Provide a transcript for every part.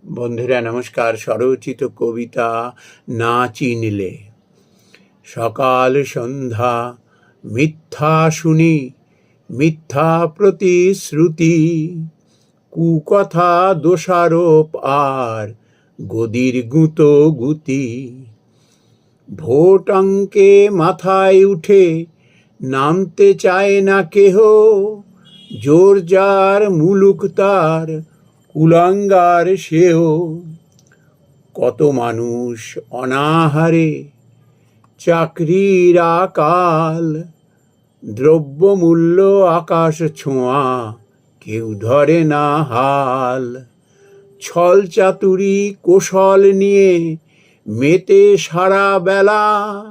বন্ধুরা নমস্কার। স্বরচিত কবিতা না চিনলে। সকাল সন্ধ্যা মিথ্যা শুনি, মিথ্যা প্রতিশ্রুতি, কুকথা দোষারোপ আর গদির গুঁতো গুতি। ভোট অঙ্কে মাথায় উঠে নামতে চায় না কেহ, জোর যার মুলুক তার কুলাঙ্গার সেও। কত মানুষ অনাহারে, চাকরির আকাল, দ্রব্যমূল্য আকাশ ছোঁয়া, কেউ ধরে না হাল। ছল চাতুরি কৌশল নিয়ে মেতে সারা বেলা,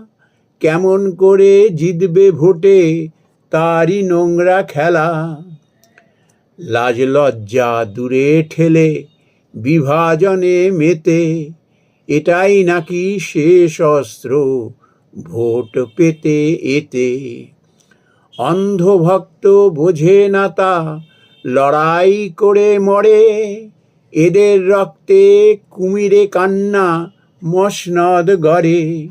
কেমন করে জিতবে ভোটে তারই নোংরা খেলা। লাজ লজ্জা দূরে ঠেলে বিভাজনে মেতে, এটাই নাকি শেষ অস্ত্র ভোট পেতে এতে। অন্ধভক্ত বোঝে না তা, লড়াই করে মরে, এদের রক্তে কুমিরে কান্না মসনদ গড়ে।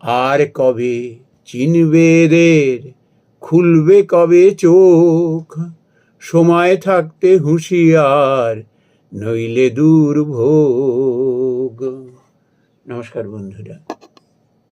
আর কবে চিনবে এদের, খুলবে কবে চোখ, সময় থাকতে হুঁশিয়ার, নইলে দুর্ভোগ। নমস্কার বন্ধুরা।